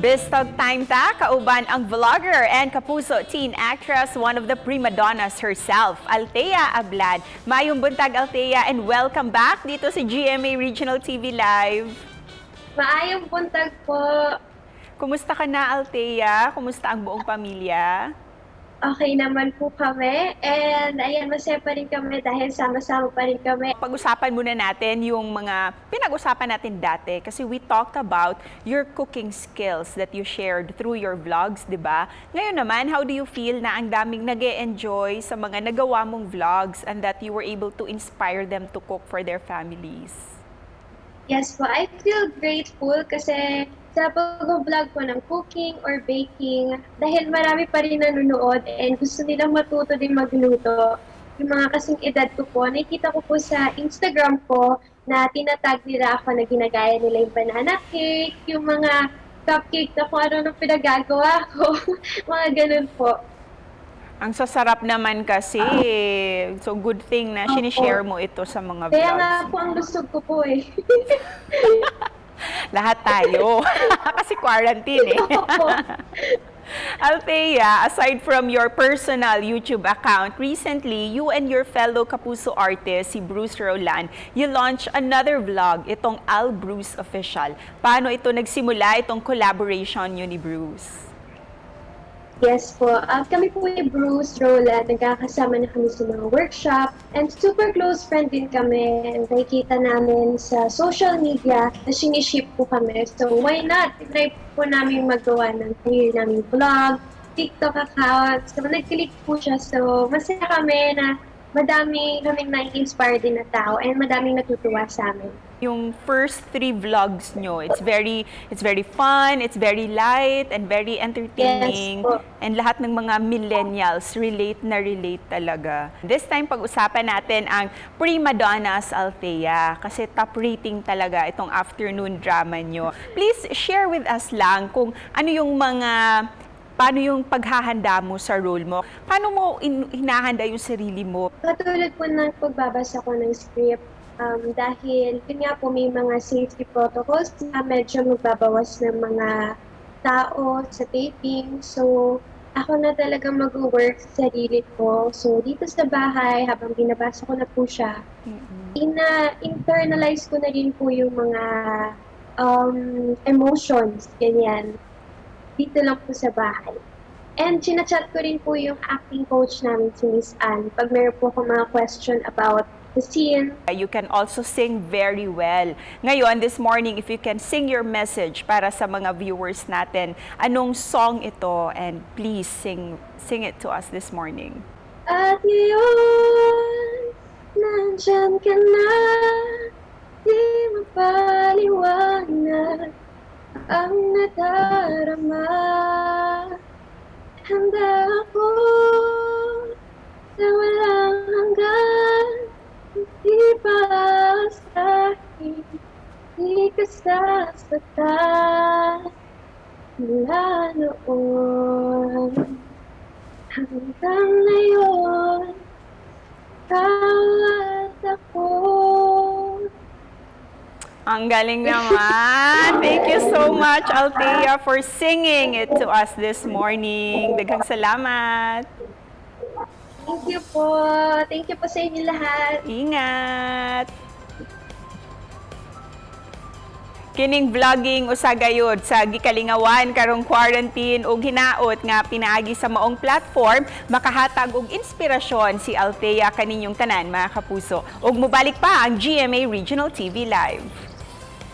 Bistog time ta, kauban ang vlogger and Kapuso Teen Actress, one of the prima donnas herself, Althea Ablan. Mayong buntag, Althea, and welcome back dito sa GMA Regional TV Live. Maayong buntag po. Kumusta ka na, Althea? Kumusta ang buong pamilya? Okay naman po kami. And ayan, masaya pa rin kami dahil sama-sama pa rin kami. Pag-usapan muna natin yung mga pinag-usapan natin dati kasi we talked about your cooking skills that you shared through your vlogs, di ba? Ngayon naman, how do you feel na ang daming nag-e-enjoy sa mga nagawa mong vlogs and that you were able to inspire them to cook for their families? Yes po, I feel grateful kasi sa pag-vlog po ng cooking or baking, dahil marami pa rin nanonood and gusto nilang matuto din magluto. Yung mga kasing edad ko po, nakikita ko po sa Instagram ko na tinatag nila ako na ginagaya nila yung banana cake, yung mga cupcake na kung ano nang pinagagawa ko, mga ganun po. Ang sasarap naman kasi. So, good thing na sinishare mo ito sa mga vlogs. Kaya nga po ang lusog ko po eh. Lahat tayo. Kasi quarantine eh. Althea, aside from your personal YouTube account, recently, you and your fellow Kapuso artist, si Bruce Roland, you launched another vlog, itong Al Bruce Official. Paano ito nagsimula, itong collaboration nyo ni Bruce? Yes po. Kami po ni Bruce Roland, nagkakasama na kami sa mga workshop and super close friend din kami and nakikita namin sa social media na siniship po kami. So why not? Try po namin magawa ng career namin vlog, TikTok account. So nag-click po siya. So masaya kami na madami kaming na-inspire din na tao and madaming natutuwa sa amin. Yung first 3 vlogs nyo, it's very fun, it's very light, and very entertaining. Yes, and lahat ng mga millennials, relate talaga. This time, pag-usapan natin ang prima donnas, Althea, kasi top rating talaga itong afternoon drama nyo. Please share with us lang kung ano yung paano yung paghahanda mo sa role mo? Paano mo hinahanda yung sarili mo? Katulad po ng pagbabasa ko ng script, dahil yun nga po may mga safety protocols na medyo magbabawas ng mga tao sa taping. So, ako na talaga mag-work sa sarili ko. So, dito sa bahay, habang binabasa ko na po siya, internalize ko na rin po yung mga emotions, ganyan. Dito lang po sa bahay. And chinachat ko rin po yung acting coach namin, si Miss Anne, pag meron po ako mga question about the scene. You can also sing very well. Ngayon, this morning, if you can sing your message para sa mga viewers natin, anong song ito? And please sing it to us this morning. At ngayon, nandyan ka na, di mapaliwanag ang nadarama. Handa ako sa walang hanggan, di pa sa akin, di ka sasaktan. Mula noon hanggang ngayon, ikaw at ako. Ang galing naman. Thank you so much, Althea, for singing it to us this morning. Daghang salamat. Thank you po. Thank you po sa inyo lahat. Ingat. Kining vlogging usagayod sa gikalingawan karong quarantine ug hinaot nga pinaagi sa maong platform makahatag og inspirasyon si Althea kaninyong tanan mga kapuso. Ug mobalik pa ang GMA Regional TV Live.